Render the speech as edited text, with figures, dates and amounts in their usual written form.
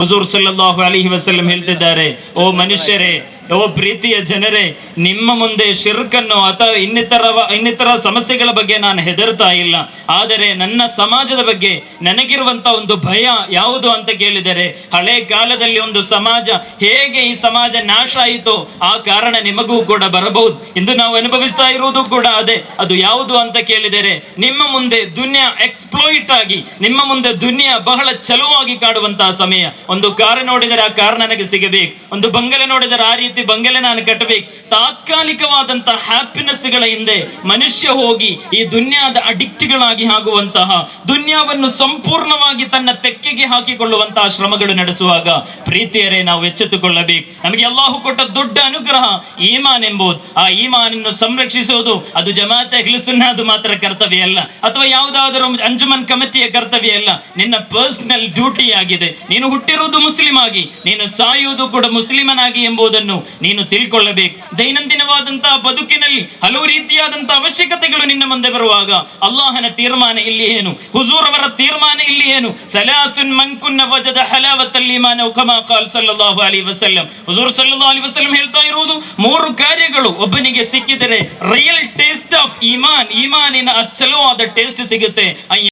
ಹುಜೂರ್ ಸಲ್ಲಲ್ಲಾಹು ಅಲೈಹಿ ವಸಲ್ಲಂ ಹೇಳ್ತಿದ್ದಾರೆ, ಓ ಮನುಷ್ಯರೇ, ಓ ಪ್ರೀತಿಯ ಜನರೇ, ನಿಮ್ಮ ಮುಂದೆ ಶಿರ್ಕನ್ನು ಅಥವಾ ಇನ್ನಿತರ ಸಮಸ್ಯೆಗಳ ಬಗ್ಗೆ ನಾನು ಹೆದರ್ತಾ ಇಲ್ಲ. ಆದರೆ ನನ್ನ ಸಮಾಜದ ಬಗ್ಗೆ ನನಗಿರುವಂತ ಒಂದು ಭಯ ಯಾವುದು ಅಂತ ಕೇಳಿದರೆ, ಹಳೆ ಕಾಲದಲ್ಲಿ ಒಂದು ಸಮಾಜ ಹೇಗೆ ಈ ಸಮಾಜ ನಾಶ ಆಯಿತು ಆ ಕಾರಣ ನಿಮಗೂ ಕೂಡ ಬರಬಹುದು. ಇಂದು ನಾವು ಅನುಭವಿಸ್ತಾ ಇರುವುದು ಕೂಡ ಅದೇ. ಅದು ಯಾವುದು ಅಂತ ಕೇಳಿದರೆ, ನಿಮ್ಮ ಮುಂದೆ ದುನಿಯಾ ಎಕ್ಸ್ಪ್ಲೋಯಿಟ್ ಆಗಿ, ನಿಮ್ಮ ಮುಂದೆ ದುನಿಯಾ ಬಹಳ ಚಲುವಾಗಿ ಕಾಡುವಂತಹ ಸಮಯ. ಒಂದು ಕಾರ್ ನೋಡಿದರೆ ಆ ಕಾರ್ ನನಗೆ ಸಿಗಬೇಕು, ಒಂದು ಬಂಗಲೆ ನೋಡಿದರೆ ಆ ರೀತಿ ಬಂಗಲೆ ನಾನು ಕಟ್ಟಬೇಕು. ತಾತ್ಕಾಲಿಕವಾದಂತಹ ಹ್ಯಾಪಿನೆಸ್ ಗಳ ಹಿಂದೆ ಮನುಷ್ಯ ಹೋಗಿ ಈ ದುನ್ಯಾದ ಅಡಿಕ್ಟ್ಗಳಾಗಿ ಆಗುವಂತಹ, ದುನ್ಯಾವನ್ನು ಸಂಪೂರ್ಣವಾಗಿ ತನ್ನ ತೆಕ್ಕೆಗೆ ಹಾಕಿಕೊಳ್ಳುವಂತಹ ಶ್ರಮಗಳು ನಡೆಸುವಾಗ ಪ್ರೀತಿಯರೇ ನಾವು ಎಚ್ಚೆತ್ತುಕೊಳ್ಳಬೇಕು. ನಮಗೆ ಅಲ್ಲಾಹು ಕೊಟ್ಟ ದೊಡ್ಡ ಅನುಗ್ರಹ ಈಮಾನ್ ಎಂಬುದು. ಆ ಈಮಾನನ್ನು ಸಂರಕ್ಷಿಸುವುದು ಅದು ಜಮಾತ್ ಅಹ್ಲು ಸುನ್ನಹದು ಮಾತ್ರ ಕರ್ತವ್ಯ ಅಲ್ಲ, ಅಥವಾ ಯಾವುದಾದರೂ ಅಂಜುಮನ್ ಕಮಿಟಿಯ ಕರ್ತವ್ಯ ಅಲ್ಲ. ನಿನ್ನ ಪರ್ಸನಲ್ ಡ್ಯೂಟಿ ಆಗಿದೆ. ನೀನು ಹುಟ್ಟಿರುವುದು ಮುಸ್ಲಿಂ ಆಗಿ, ನೀನು ಸಾಯುವುದು ಕೂಡ ಮುಸ್ಲಿಮನಾಗಿ ಎಂಬುದನ್ನು ನೀನು ತಿಳ್ಕೊಳ್ಳಬೇಕು. ದೈನಂದಿನವಾದಂತಹ ಬದುಕಿನಲ್ಲಿ ಹಲವು ರೀತಿಯಾದಂತಹ ಅವಶ್ಯಕತೆಗಳು ನಿನ್ನ ಮುಂದೆ ಬರುವಾಗ ಅಲ್ಲಾಹನ ತೀರ್ಮಾನ ಇಲ್ಲಿ ಏನು, ಹುಜೂರ್ ಅವರ ತೀರ್ಮಾನ ಇಲ್ಲಿ ಏನು? ಸಲಾಸುನ್ ಮನ್ ಕುನ್ನ ವಜದ ಹಲಾವತಲ್ ಈಮಾನ ಕಮಾ ಕಾಲ್ ಸಲ್ಲಲ್ಲಾಹು ಅಲೈಹಿ ವಸಲ್ಲಂ. ಹುಜೂರ್ ಸಲ್ಲಲ್ಲಾಹು ಅಲೈಹಿ ವಸಲ್ಲಂ ಹೇಳ್ತಾ ಇರುವುದು, 3 ಕಾರ್ಯಗಳು ಒಬ್ಬನಿಗೆ ಸಿಕ್ಕಿದರೆ ರಿಯಲ್ ಟೇಸ್ಟ್ ಆಫ್ ಈಮಾನ್, ಈಮಾನಿನ ಅಚ್ಚಲವಾದ ಟೇಸ್ಟ್ ಸಿಗುತ್ತೆ.